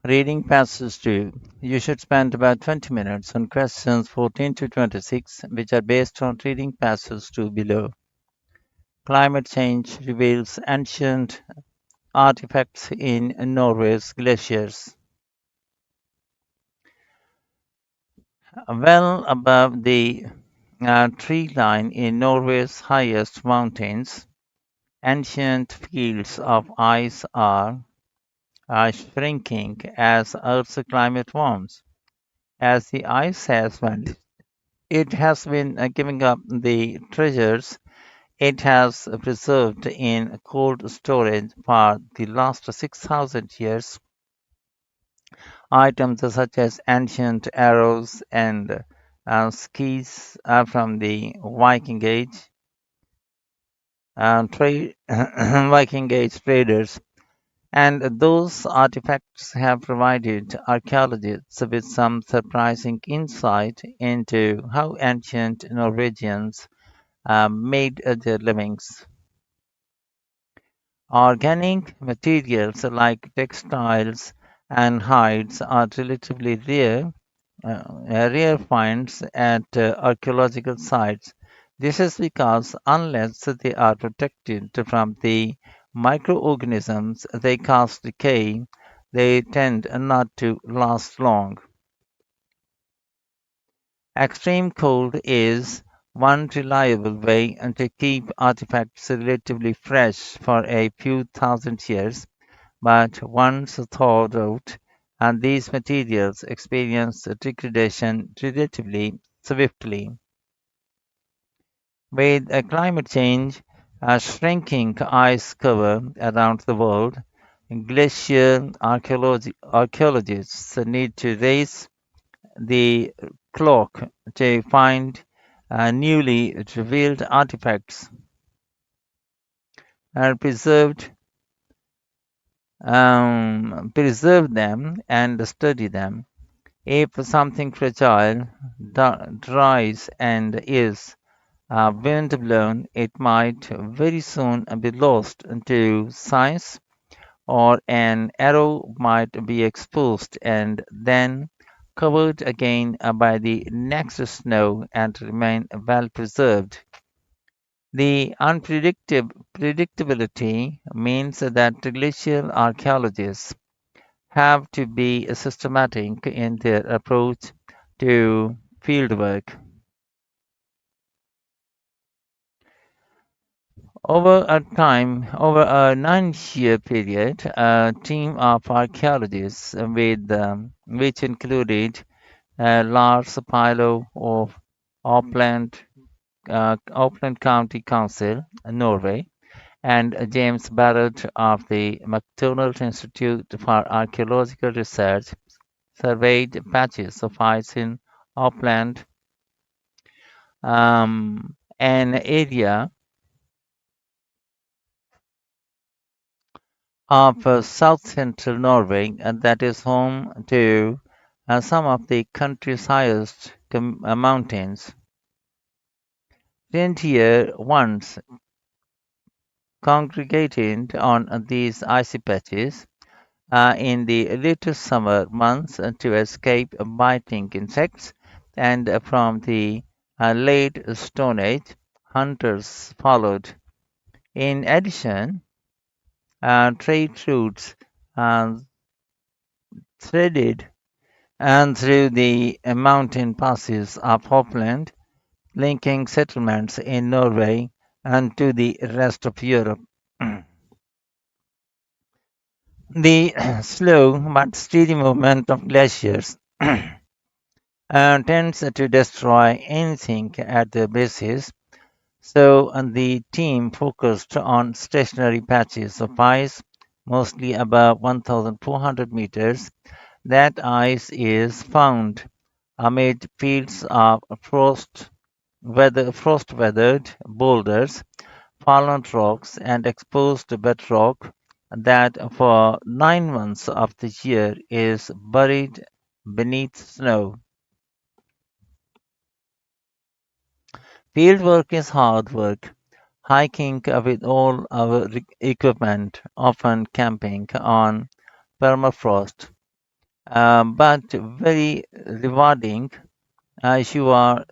Reading Passage 2. You should spend about 20 minutes on questions 14 to 26, which are based on Reading Passage 2 below. Climate change reveals ancient artifacts in Norway's glaciers. Well above the tree line in Norway's highest mountains, ancient fields of ice are shrinking as Earth's climate warms. As the ice has vanished, it has been giving up the treasures it has preserved in cold storage for the last 6,000 years. Items such as ancient arrows and skis from the Viking Age, Viking Age traders, and those artifacts have provided archaeologists with some surprising insight into how ancient Norwegians made their livings. Organic materials like textiles and hides are relatively rare finds at archaeological sites. This is because unless they are protected from the microorganisms they cause decay, they tend not to last long. Extreme cold is one reliable way to keep artifacts relatively fresh for a few thousand years, but once thawed out, and these materials experience degradation relatively swiftly. With climate change shrinking ice cover around the world, archaeologists need to raise the clock to find newly revealed artifacts and preserve them and study them. If something fragile dries and is wind blown, it might very soon be lost to science, or an arrow might be exposed and then covered again by the next snow and remain well preserved. The unpredictability means that glacial archaeologists have to be systematic in their approach to fieldwork. Over a 9-year period, a team of archaeologists which included Lars Pilo of Auckland, Auckland County Council, Norway, and James Barrett of the McDonald Institute for Archaeological Research surveyed patches of ice in Auckland, an area of south-central Norway that is home to some of the country's highest mountains. Reindeer once congregated on these icy patches in the later summer months to escape biting insects, and from the late Stone Age, hunters followed. In addition, trade routes uh, threaded and through the mountain passes of Hopland, linking settlements in Norway and to the rest of Europe. The slow but steady movement of glaciers tends to destroy anything at the bases, so the team focused on stationary patches of ice, mostly above 1,400 meters. That ice is found amid fields of frost-weathered boulders, fallen rocks, and exposed bedrock that for 9 months of the year is buried beneath snow. Fieldwork is hard work, hiking with all our equipment, often camping on permafrost. but very rewarding. You are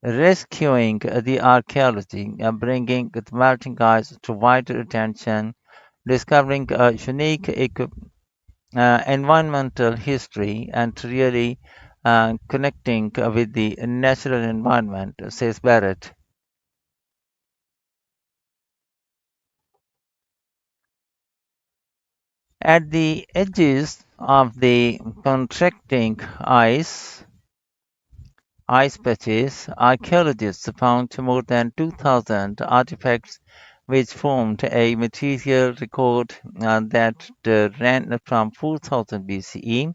rescuing the archaeology, bringing the melting ice to wider attention, discovering a unique environmental history, and really connecting with the natural environment, says Barrett. At the edges of the contracting ice patches, archaeologists found more than 2,000 artifacts which formed a material record that ran from 4000 BCE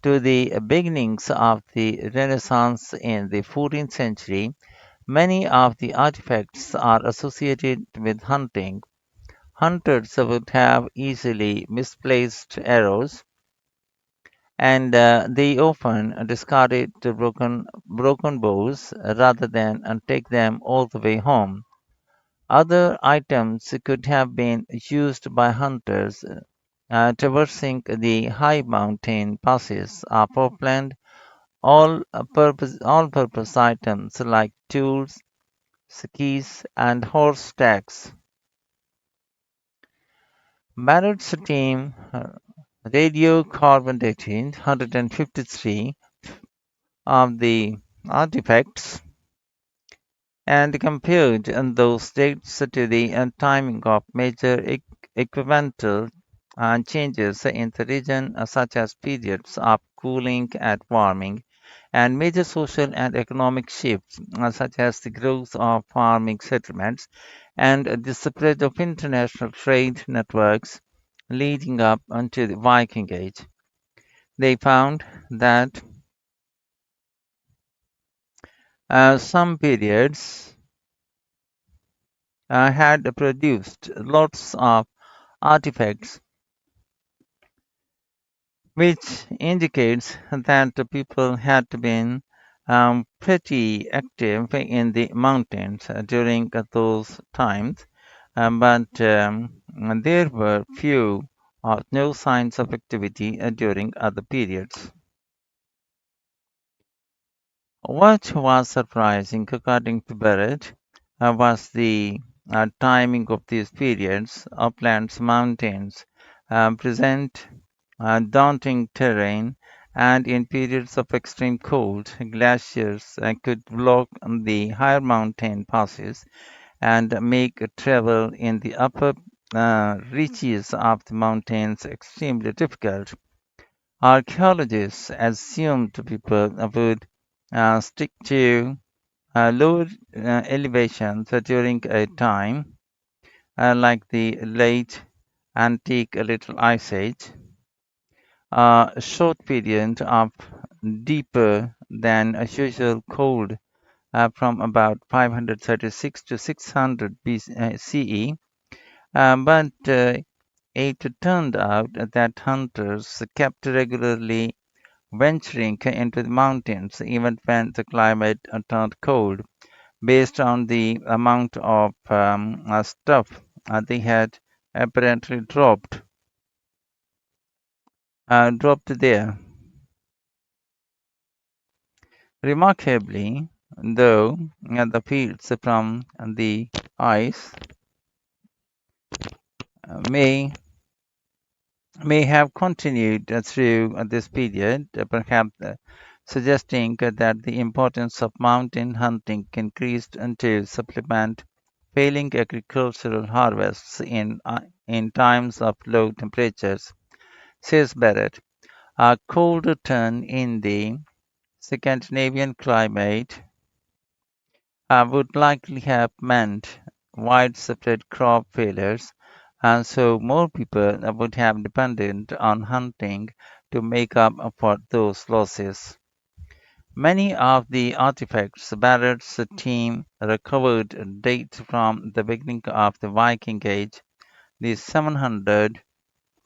to the beginnings of the Renaissance in the 14th century. Many of the artifacts are associated with hunting. Hunters would have easily misplaced arrows, and they often discarded the broken bows rather than take them all the way home. Other items could have been used by hunters traversing the high mountain passes of upland. All-purpose items like tools, skis, and horse stacks. Barrett's team radiocarbon dated 153 of the artifacts and compared those dates to the timing of major equivalent changes in the region, such as periods of cooling and warming, and major social and economic shifts, such as the growth of farming settlements and the spread of international trade networks leading up unto the Viking Age. They found that some periods had produced lots of artifacts, which indicates that the people had been pretty active in the mountains during those times, but there were few or no signs of activity during other periods. What was surprising, according to Barrett, was the timing of these periods. Uplands mountains present daunting terrain, and in periods of extreme cold, glaciers could block the higher mountain passes and make travel in the upper reaches of the mountains extremely difficult. Archaeologists assumed people would stick to lower elevations during a time like the late Antique Little Ice Age, a short period of deeper than usual cold from about 536 to 600 CE. But it turned out that hunters kept regularly venturing into the mountains even when the climate turned cold, based on the amount of stuff they had apparently dropped there. Remarkably, though, the fields from the ice uh, may may have continued through this period, perhaps suggesting that the importance of mountain hunting increased to supplement failing agricultural harvests in times of low temperatures, says Barrett. A colder turn in the Scandinavian climate would likely have meant widespread crop failures, and so more people would have depended on hunting to make up for those losses. Many of the artifacts Barrett's team recovered date from the beginning of the Viking Age, the 700s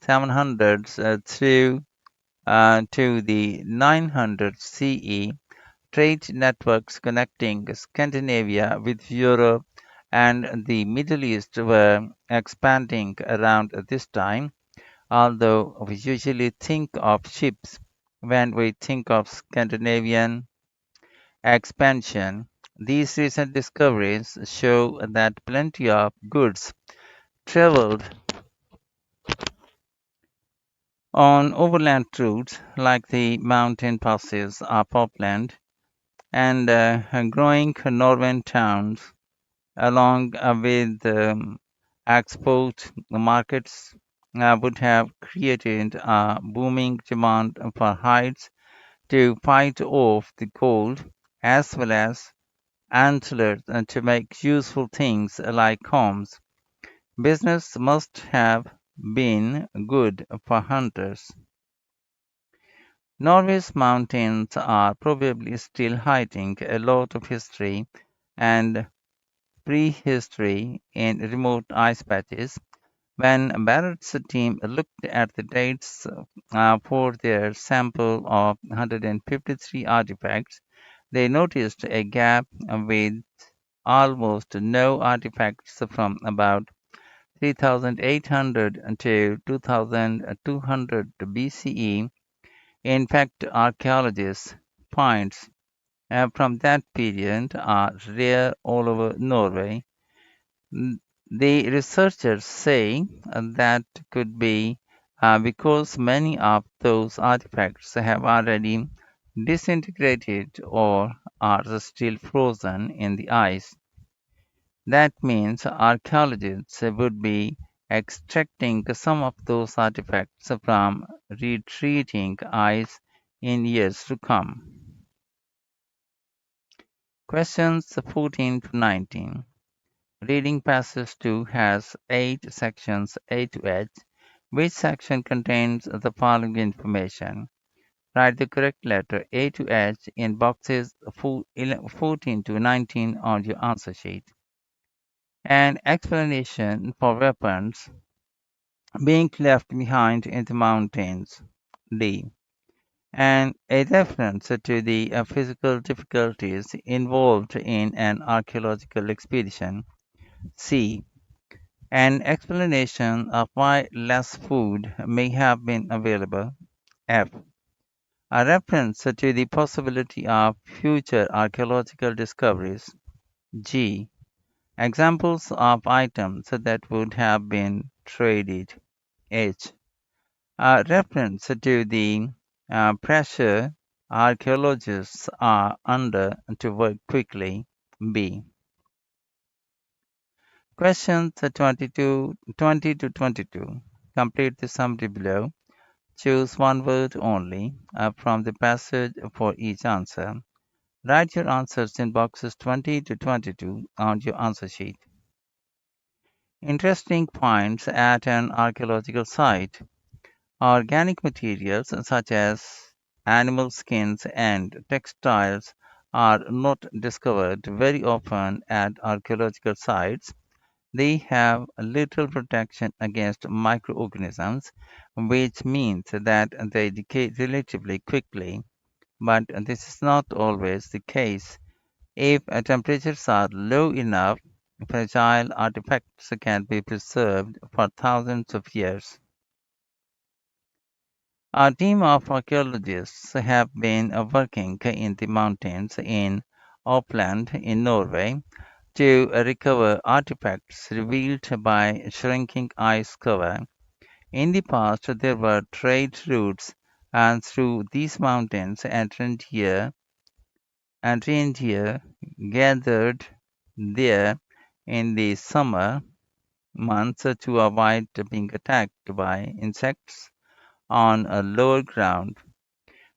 through to the 900s CE. Trade networks connecting Scandinavia with Europe and the Middle East were expanding around this time. although we usually think of ships when we think of Scandinavian expansion. These recent discoveries show that plenty of goods traveled on overland routes like the mountain passes of Upland and growing northern towns, along with export markets, would have created a booming demand for hides to fight off the cold, as well as antlers to make useful things like combs. Business must have been good for hunters. Norway's mountains are probably still hiding a lot of history and prehistory in remote ice patches. When Barrett's team looked at the dates for their sample of 153 artifacts, they noticed a gap with almost no artifacts from about 3800 to 2200 BCE. In fact, archaeologists' finds from that period are rare all over Norway. N- The researchers say that could be because many of those artifacts have already disintegrated or are still frozen in the ice. That means archaeologists would be extracting some of those artifacts from retreating ice in years to come. Questions 14 to 19. Reading Passage 2 has 8 sections A to H. Which section contains the following information? Write the correct letter A to H in boxes 14 to 19 on your answer sheet. An explanation for weapons being left behind in the mountains. D. And a reference to the physical difficulties involved in an archaeological expedition. C. An explanation of why less food may have been available. F. A reference to the possibility of future archaeological discoveries. G. Examples of items that would have been traded. H. A reference to the pressure archaeologists are under to work quickly. B. Questions 20 to 22. Complete the summary below. Choose one word only from the passage for each answer. Write your answers in boxes 20 to 22 on your answer sheet. Interesting finds at an archaeological site. Organic materials such as animal skins and textiles are not discovered very often at archaeological sites. They have little protection against microorganisms, which means that they decay relatively quickly. But this is not always the case. If temperatures are low enough, fragile artifacts can be preserved for thousands of years. A team of archaeologists have been working in the mountains in Upland in Norway to recover artifacts revealed by shrinking ice cover. In the past, there were trade routes and through these mountains and reindeer gathered there in the summer months to avoid being attacked by insects on a lower ground.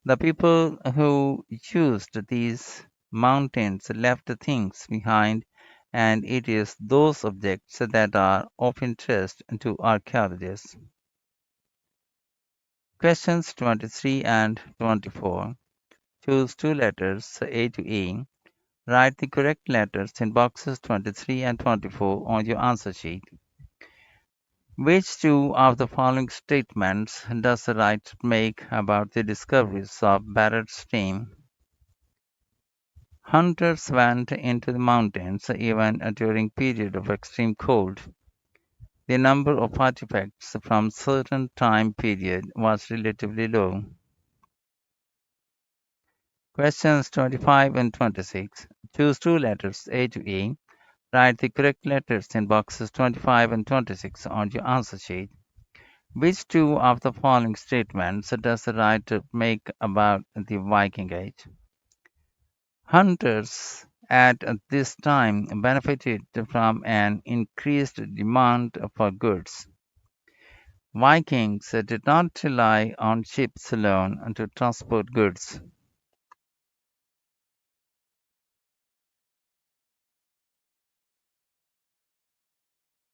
The people who used these mountains left things behind, and it is those objects that are of interest to archaeologists. Questions 23 and 24. Choose two letters A to E. Write the correct letters in boxes 23 and 24 on your answer sheet. Which two of the following statements does the writer make about the discoveries of Barrett's team? Hunters went into the mountains even during period of extreme cold. The number of artifacts from certain time period was relatively low. Questions 25 and 26. Choose two letters A to E. Write the correct letters in boxes 25 and 26 on your answer sheet. Which two of the following statements does the writer make about the Viking Age? Hunters at this time benefited from an increased demand for goods. Vikings did not rely on ships alone to transport goods.